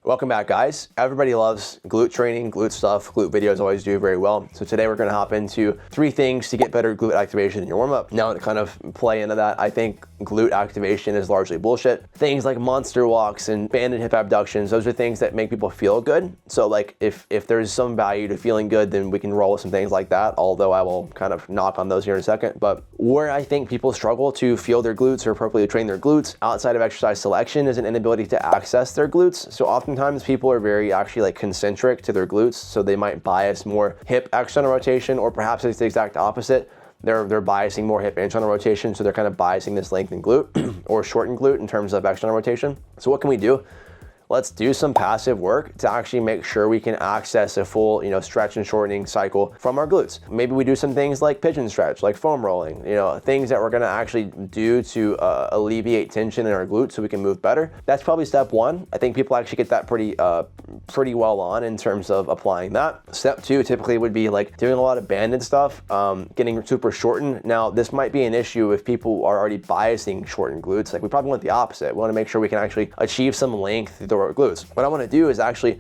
Welcome back, guys. Everybody loves glute training, glute stuff. Glute videos always do very well. So today we're going to hop into 3 things to get better glute activation in your warm-up. Now, to kind of play into that, I think glute activation is largely bullshit. Things like monster walks and banded hip abductions, those are things that make people feel good. So like if there's some value to feeling good, then we can roll with some things like that, although I will kind of knock on those here in a second. But where I think people struggle to feel their glutes or appropriately train their glutes outside of exercise selection is an inability to access their glutes. So oftentimes people are very actually like concentric to their glutes, so they might bias more hip external rotation, or perhaps it's the exact opposite. They're biasing more hip internal rotation, so they're kind of biasing this lengthened glute or shortened glute in terms of external rotation. So what can we do? Let's do some passive work to actually make sure we can access a full, stretch and shortening cycle from our glutes. Maybe we do some things like pigeon stretch, like foam rolling, things that we're gonna actually do to alleviate tension in our glutes so we can move better. That's probably step 1. I think people actually get that pretty well on in terms of applying that. Step 2 typically would be like doing a lot of banded stuff, getting super shortened. Now, this might be an issue if people are already biasing shortened glutes. Like we probably want the opposite. We wanna make sure we can actually achieve some length through our glutes. What I want to do is actually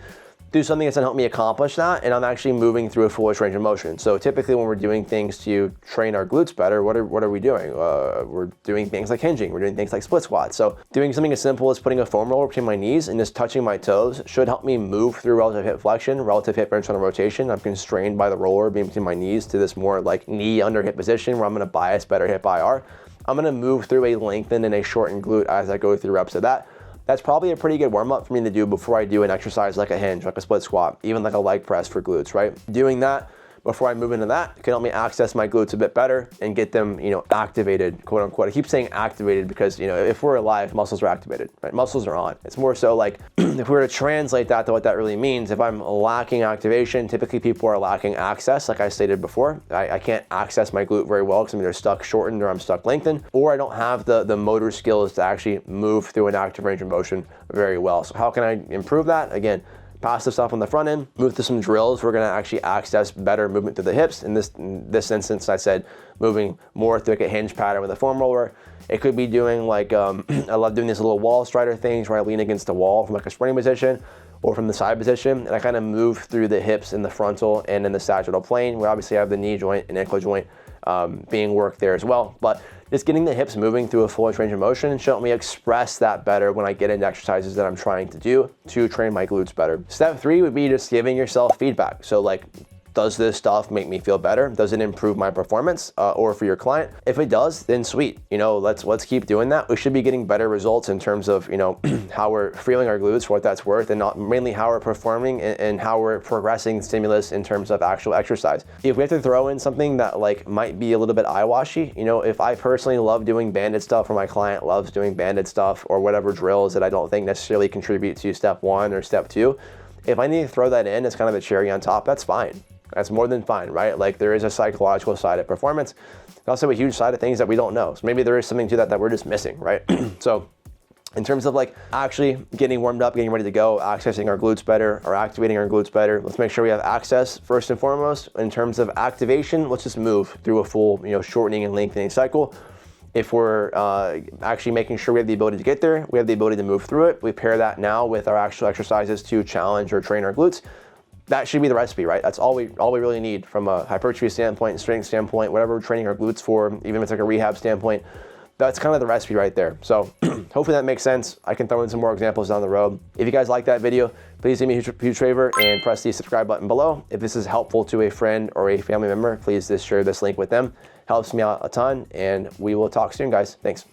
do something that's going to help me accomplish that, and I'm actually moving through a foolish range of motion. So typically when we're doing things to train our glutes better, what are we doing? We're doing things like hinging, we're doing things like split squats. So doing something as simple as putting a foam roller between my knees and just touching my toes should help me move through relative hip flexion, relative hip internal rotation. I'm constrained by the roller being between my knees to this more like knee under hip position where I'm going to bias better hip IR. I'm going to move through a lengthened and a shortened glute as I go through reps of that. That's probably a pretty good warm up for me to do before I do an exercise like a hinge, like a split squat, even like a leg press for glutes, right? Doing that before I move into that can help me access my glutes a bit better and get them, activated, quote unquote. I keep saying activated because, if we're alive, muscles are activated, right? Muscles are on. It's more so like if we were to translate that to what that really means, if I'm lacking activation, typically people are lacking access. Like I stated before, I can't access my glute very well because I'm either stuck shortened or I'm stuck lengthened, or I don't have the motor skills to actually move through an active range of motion very well. So how can I improve that? Again, passive stuff on the front end, move to some drills. We're gonna actually access better movement through the hips. In this instance, I said moving more through like a hinge pattern with a foam roller. It could be doing like, I love doing these little wall strider things where I lean against the wall from like a sprinting position or from the side position, and I kind of move through the hips in the frontal and in the sagittal plane. We obviously have the knee joint and ankle joint being worked there as well. But just getting the hips moving through a full range of motion should help me express that better when I get into exercises that I'm trying to do to train my glutes better. Step 3 would be just giving yourself feedback. So like, does this stuff make me feel better? Does it improve my performance or for your client? If it does, then sweet. Let's keep doing that. We should be getting better results in terms of, how we're feeling our glutes, for what that's worth, and not mainly how we're performing and how we're progressing stimulus in terms of actual exercise. If we have to throw in something that like might be a little bit eye-washy, if I personally love doing banded stuff or my client loves doing banded stuff or whatever drills that I don't think necessarily contribute to step 1 or step 2, if I need to throw that in as kind of a cherry on top, that's fine. That's more than fine, right? Like there is a psychological side of performance. There's also a huge side of things that we don't know. So maybe there is something to that we're just missing, right? So in terms of like actually getting warmed up, getting ready to go, accessing our glutes better or activating our glutes better, let's make sure we have access first and foremost. In terms of activation, let's just move through a full, shortening and lengthening cycle. If we're actually making sure we have the ability to get there, we have the ability to move through it. We pair that now with our actual exercises to challenge or train our glutes. That should be the recipe, right? That's all we really need from a hypertrophy standpoint, strength standpoint, whatever we're training our glutes for, even if it's like a rehab standpoint. That's kind of the recipe right there. So hopefully that makes sense. I can throw in some more examples down the road. If you guys like that video, please do me a huge favor and press the subscribe button below. If this is helpful to a friend or a family member, please just share this link with them. Helps me out a ton, and we will talk soon, guys. Thanks.